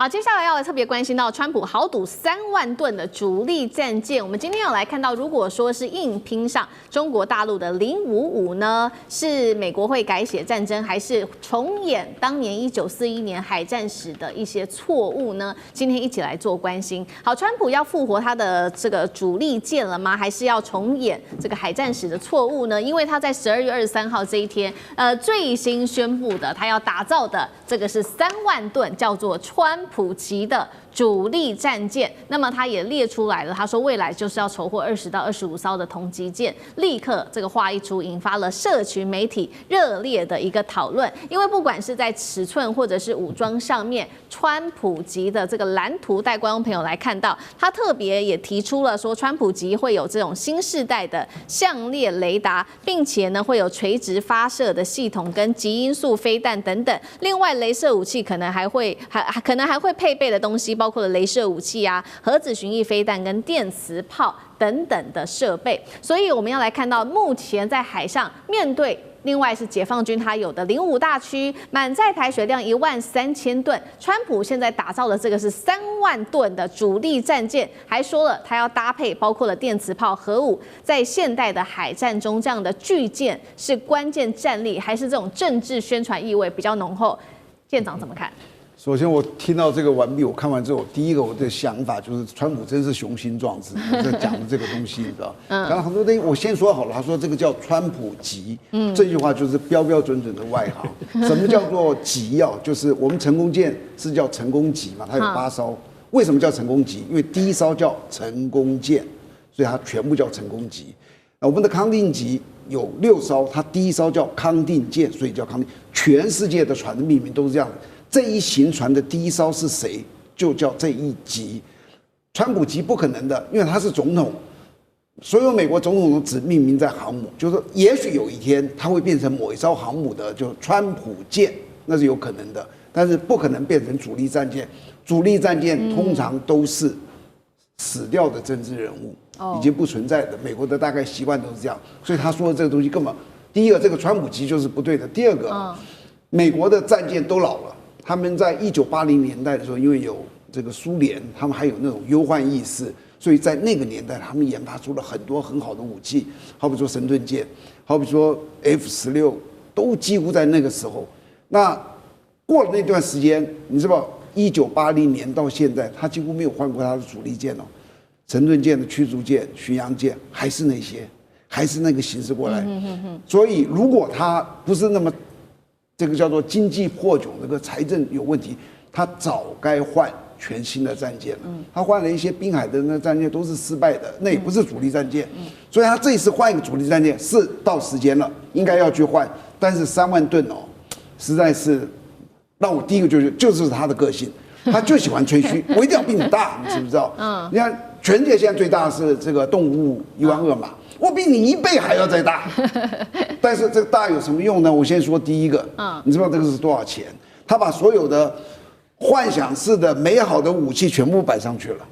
好，接下来要来特别关心到川普豪赌3万吨的主力战舰。我们今天要来看到，如果说是硬拼上中国大陆的055呢，是美国会改写战争，还是重演当年1941年海战史的一些错误呢？今天一起来做关心。好，川普要复活他的这个主力舰了吗？还是要重演这个海战史的错误呢？因为他在12月23号这一天，最新宣布的，他要打造的这个是3万吨，叫做川普级的主力战舰，那么他也列出来了，他说未来就是要筹获20到25艘的同级舰，立刻这个话一出，引发了社群媒体热烈的一个讨论。因为不管是在尺寸或者是武装上面，川普级的这个蓝图带观众朋友来看到，他特别也提出了说，川普级会有这种新世代的相列雷达，并且呢会有垂直发射的系统跟极音速飞弹等等。另外，雷射武器可能还会配备的东西，包括了雷射武器啊、核子巡弋飞弹跟电磁炮等等的设备。所以我们要来看到，目前在海上面对。另外是解放军他有的05大驱满载台水量13000吨，川普现在打造的这个是3万吨的主力战舰，还说了他要搭配包括了电磁炮、核武，在现代的海战中这样的巨舰是关键战力，还是这种政治宣传意味比较浓厚？舰长怎么看？首先，我听到这个完毕，我看完之后，第一个我的想法就是，川普真是雄心壮志，在讲的这个东西，你知道？刚刚很多东西我先说好了，他说这个叫川普级，这句话就是标标准准的外行。什么叫做级啊？就是我们成功舰是叫成功级嘛，它有8艘。为什么叫成功级？因为第一艘叫成功舰，所以它全部叫成功级。我们的康定级有6艘，它第一艘叫康定舰，所以叫康定。全世界的船的命名都是这样的。这一行船的第一艘是谁，就叫这一级。川普级不可能的，因为他是总统，所有美国总统都只命名在航母，就是说也许有一天他会变成某一艘航母的，就川普舰，那是有可能的，但是不可能变成主力战舰。主力战舰通常都是死掉的政治人物，已经不存在的。美国的大概习惯都是这样，所以他说的这个东西根本，第一个这个川普级就是不对的，第二个，美国的战舰都老了。他们在1980年代的时候，因为有这个苏联，他们还有那种忧患意识，所以在那个年代，他们研发出了很多很好的武器，好比说神盾舰，好比说 F-16，都几乎在那个时候。那过了那段时间，你知道，1980年到现在，他几乎没有换过他的主力舰哦，神盾舰的驱逐舰、巡洋舰还是那些，还是那个形式过来。所以，如果他不是那么这个叫做经济破窘，这个财政有问题，他早该换全新的战舰了。他换了一些滨海的那战舰都是失败的，那也不是主力战舰。所以他这一次换一个主力战舰是到时间了，应该要去换。但是3万吨哦，实在是让我第一个就是他的个性，他就喜欢吹嘘，我一定要比你大，你知不知道？你看全世界现在最大的是这个动物12000马。我比你1倍还要再大，但是这个大有什么用呢？我先说第一个，你知道这个是多少钱？他把所有的幻想式的美好的武器全部摆上去了。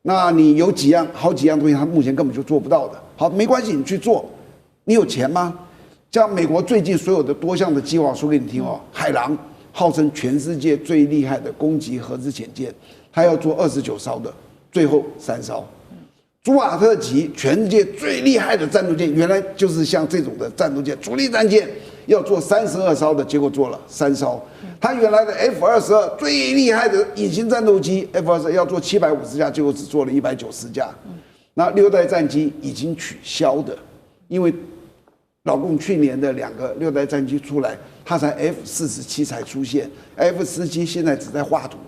那你有好几样东西，他目前根本就做不到的。好，没关系，你去做。你有钱吗？像美国最近所有的多项的计划，说给你听哦。海狼号称全世界最厉害的攻击核子潜舰，他要做29艘的，最后3艘。朱瓦特级全世界最厉害的战斗舰，原来就是像这种的战斗舰，主力战舰要做32艘的，结果做了3艘。他原来的 F-22最厉害的隐形战斗机 F-22要做750架，结果只做了190架。那6代战机已经取消的，因为老共去年的2个6代战机出来，他才 F-47才出现 ，F-17现在只在画图，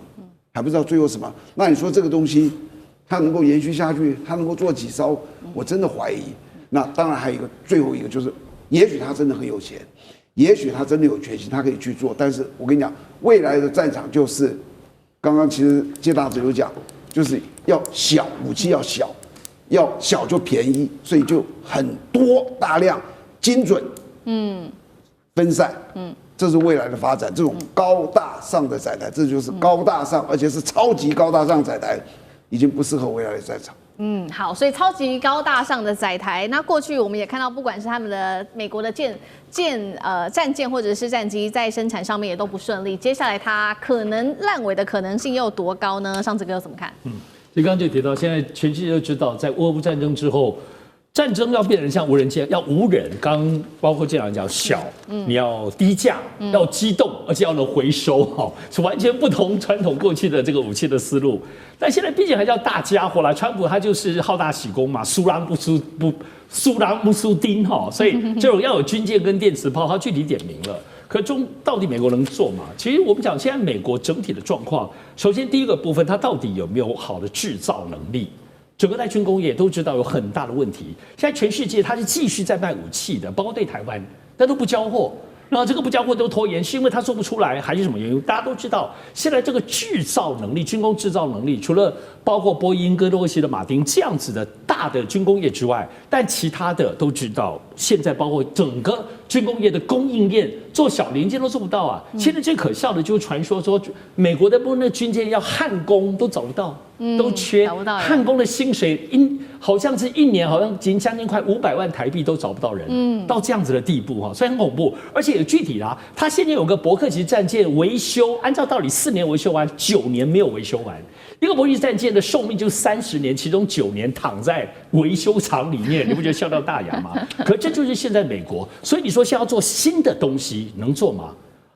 还不知道最后什么。那你说这个东西？它能够延续下去，它能够做几艘，我真的怀疑。那当然还有一个，最后一个就是，也许他真的很有钱，也许他真的有决心，他可以去做。但是我跟你讲，未来的战场就是，刚刚其实介大使有讲，就是要小，武器要小，要小就便宜，所以就很多大量精准，分散，这是未来的发展。这种高大上的载台，这就是高大上，而且是超级高大上载台。已经不适合未来的战场。好，所以超级高大上的载台，那过去我们也看到，不管是他们的美国的战舰或者是战机，在生产上面也都不顺利。接下来它可能烂尾的可能性又有多高呢？上次哥怎么看？所以刚刚就提到，现在全世界都知道，在俄乌战争之后，战争要变成像无人机，要无人。刚包括这样讲，小，你要低价，要机动，而且要能回收，是完全不同传统过去的这个武器的思路。但现在毕竟还叫大家伙啦，川普他就是好大喜功嘛，输人不输丁哈，所以这种要有军舰跟电磁炮，他具体点名了。可到底美国能做吗？其实我们讲，现在美国整体的状况，首先第一个部分，它到底有没有好的制造能力？整个在军工业都知道有很大的问题。现在全世界它是继续在卖武器的，包括对台湾，但都不交货。然后这个不交货都拖延，是因为它做不出来，还是什么原因？大家都知道，现在这个制造能力、军工制造能力，除了包括波音、跟洛克希德马丁这样子的大的军工业之外，但其他的都知道，现在包括整个军工业的供应链，做小零件都做不到啊。现在最可笑的就是传说美国的那军舰要焊工都找不到，都缺，焊工的薪水好像是一年好像将近快500万台币都找不到人，到这样子的地步哈，所以很恐怖。而且具体啦，他现在有个伯克级战舰维修，按照道理4年维修完，9年没有维修完。一个伯克级战舰的寿命就30年，其中9年躺在维修厂里面，你不觉得笑掉大牙吗？可这就是现在美国，所以你说现在要做新的东西，能做吗？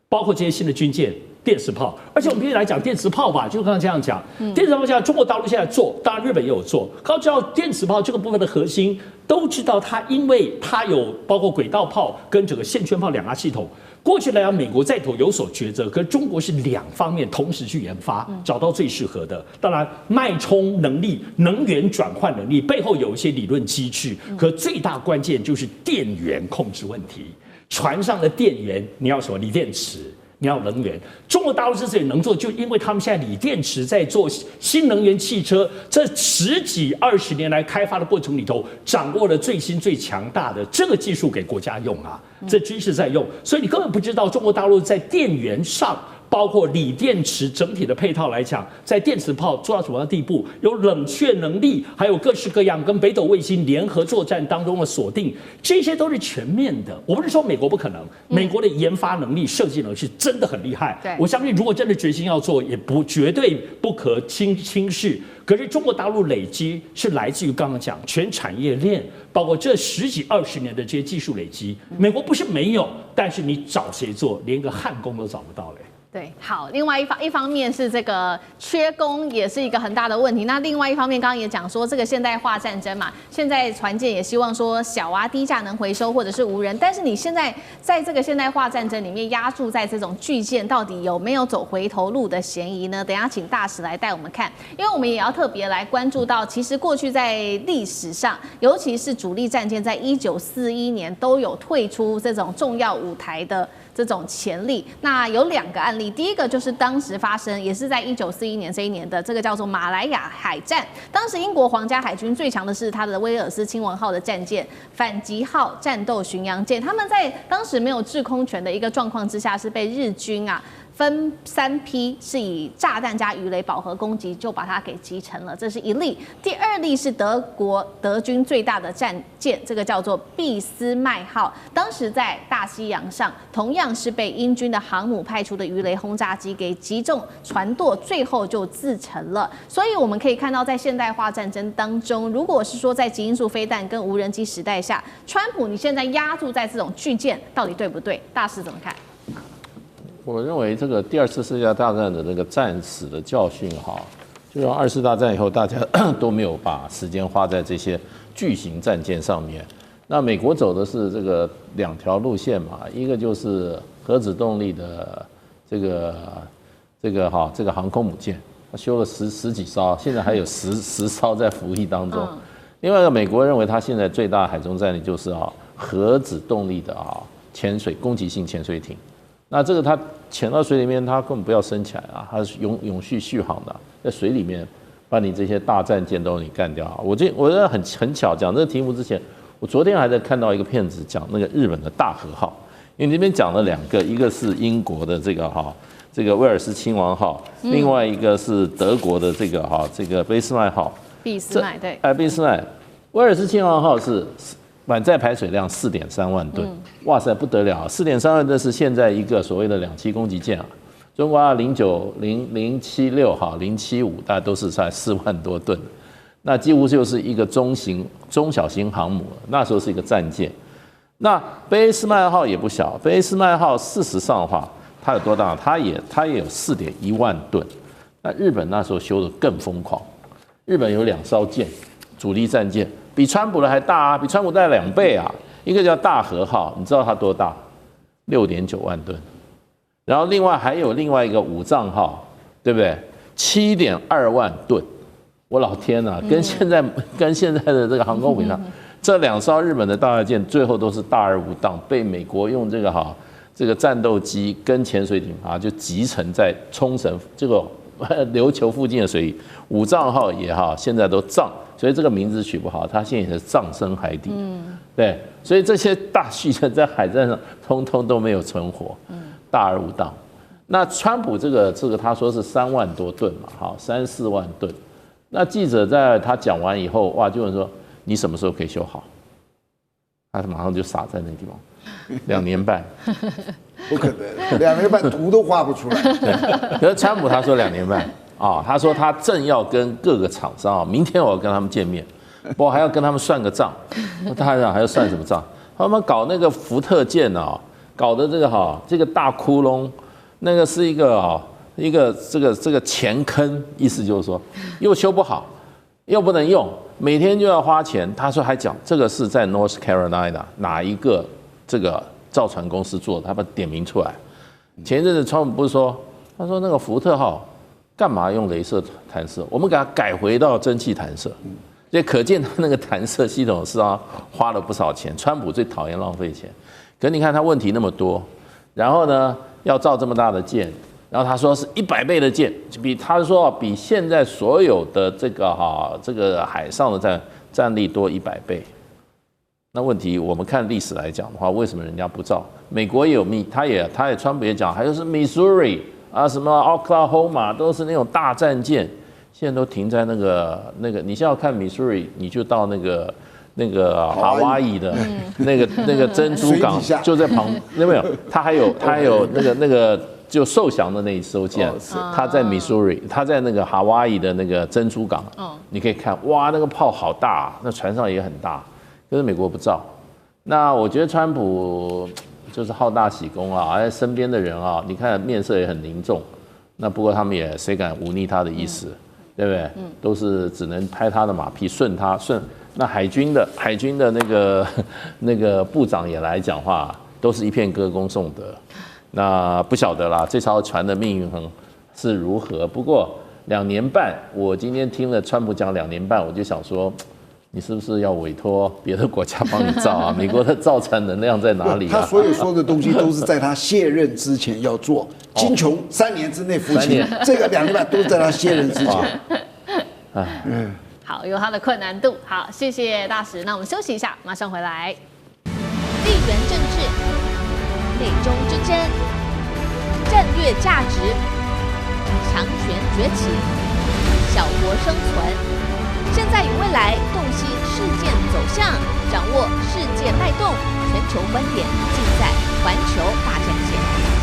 包括这些新的军舰。电磁炮，而且我们必须来讲电磁炮吧，就刚刚这样讲，电磁炮现在中国大陆现在做，当然日本也有做。刚知道电磁炮这个部分的核心，都知道它，因为它有包括轨道炮跟整个线圈炮2个系统。过去来讲，美国在头有所抉择，可是中国是2方面同时去研发，找到最适合的。当然，脉冲能力、能源转换能力背后有一些理论机制，可最大关键就是电源控制问题。船上的电源，你要什么？锂电池。你要能源，中国大陆之所以能做，就因为他们现在锂电池在做新能源汽车，这10几20年来开发的过程里头，掌握了最新最强大的这个技术给国家用啊，这军事在用，所以你根本不知道中国大陆在电源上。包括锂电池整体的配套来讲，在电磁炮做到什么地步？有冷却能力，还有各式各样跟北斗卫星联合作战当中的锁定，这些都是全面的。我不是说美国不可能，美国的研发能力、设计能力是真的很厉害。我相信如果真的决心要做，也绝对不可轻视。可是中国大陆累积是来自于刚刚讲全产业链，包括这10几20年的这些技术累积。美国不是没有，但是你找谁做，连个焊工都找不到嘞。对，好，另外一方面是这个缺工也是一个很大的问题。那另外一方面，刚刚也讲说这个现代化战争嘛，现在船舰也希望说小啊低价能回收或者是无人，但是你现在在这个现代化战争里面压注在这种巨舰，到底有没有走回头路的嫌疑呢？等一下请大使来带我们看，因为我们也要特别来关注到，其实过去在历史上，尤其是主力战舰在1941年都有退出这种重要舞台的这种潜力。那有2个案例，第一个就是当时发生，也是在1941年这一年的这个叫做马来亚海战。当时英国皇家海军最强的是它的威尔斯亲王号的战舰、反击号战斗巡洋舰，他们在当时没有制空权的一个状况之下，是被日军分3批，是以炸弹加鱼雷饱和攻击，就把它给击沉了。这是一例。第2例是德军最大的战舰，这个叫做俾斯麦号，当时在大西洋上，同样是被英军的航母派出的鱼雷轰炸机给击中船舵，最后就自沉了。所以我们可以看到，在现代化战争当中，如果是说在极音速飞弹跟无人机时代下，川普你现在压注在这种巨舰，到底对不对？大师怎么看？我认为这个第2次世界大战的那个战史的教训就让2次大战以后大家都没有把时间花在这些巨型战舰上面。那美国走的是这个2条路线嘛，一个就是核子动力的这个航空母舰，它修了十几艘，现在还有10艘在服役当中。另外一个，美国认为它现在最大的海中战力就是核子动力的潜水攻击性潜水艇。那这个它潜到水里面，它根本不要升起来它是永续续航的，在水里面把你这些大战舰都给你干掉。我觉得很巧，讲这个题目之前，我昨天还在看到一个片子，讲那个日本的大和号，因为这边讲了2个，一个是英国的这个威尔斯亲王号，另外一个是德国的这个俾斯麦号。俾斯麦对，俾斯麦，威尔斯亲王号是满载排水量4.3万吨，哇塞不得了，4.3万吨是现在一个所谓的2栖攻击舰啊。中国09、076哈、075，大概都是在4万多吨，那几乎就是一个中小型航母了。那时候是一个战舰。那俾斯麦号也不小，俾斯麦号事实上的话，它有多大？它也有4.1万吨。那日本那时候修的更疯狂，日本有2艘舰，主力战舰，比川普的还大啊，比川普大2倍啊。一个叫大和号，你知道它多大？6.9万吨。然后另外还有另外一个武藏号，对不对？7.2万吨。我老天啊，跟现在的这个航空母舰，这2艘日本的大舰最后都是大而无当，被美国用这个战斗机跟潜水艇就集成在冲绳这个琉球附近的水里。武藏号也好，现在都葬，所以这个名字取不好，它现在也是葬身海底。对，所以这些大巨舰在海战上通通都没有存活。大而无当。那川普这个他说是3万多吨嘛，好，3、4万吨。那记者在他讲完以后，哇，就问说你什么时候可以修好？他马上就傻在那个地方，2年半。不可能，2年半图都画不出来。可是川普他说2年半啊，他说他正要跟各个厂商明天我要跟他们见面，我还要跟他们算个账。他还要算什么账？他们搞那个福特舰搞的这个大窟窿，那个是一个这个钱坑，意思就是说又修不好，又不能用，每天就要花钱。他说还讲这个是在 North Carolina 哪一个这个造船公司做的，他把点名出来。前一阵子川普不是说，他说那个福特号干嘛用雷射弹射，我们给它改回到蒸汽弹射。所以可见他那个弹射系统是花了不少钱。川普最讨厌浪费钱。可你看他问题那么多，然后呢要造这么大的舰，然后他说是100倍的舰，他说比现在所有的这个海上的战力多100倍。那问题我们看历史来讲的话，为什么人家不造？美国也有他也川普也讲，还有是 Missouri 什么 Oklahoma 都是那种大战舰，现在都停在那个，你现在要看 Missouri， 你就到那个夏威夷的那个珍珠港就在旁，有没有？它还有那个就受降的那一艘舰，它在 Missouri， 它在那个夏威夷的那个珍珠港，你可以看，哇，那个炮好大，那船上也很大，可是美国不造。那我觉得川普就是好大喜功而身边的人你看面色也很凝重。那不过他们也谁敢忤逆他的意思，对不对？都是只能拍他的马屁，顺。那海军的那个部长也来讲话，都是一片歌功颂德。那不晓得啦，这艘船的命运是如何？不过2年半，我今天听了川普讲2年半，我就想说，你是不是要委托别的国家帮你造美国的造船能量在哪里他所有说的东西都是在他卸任之前要做。金琼3年之内服刑，这个2年半都是在他卸任之前。好，有它的困难度。好，谢谢大使。那我们休息一下，马上回来。地缘政治、美中之争、战略价值、强权崛起、小国生存，现在与未来洞悉事件走向，掌握世界脉动，全球观点尽在环球大战线。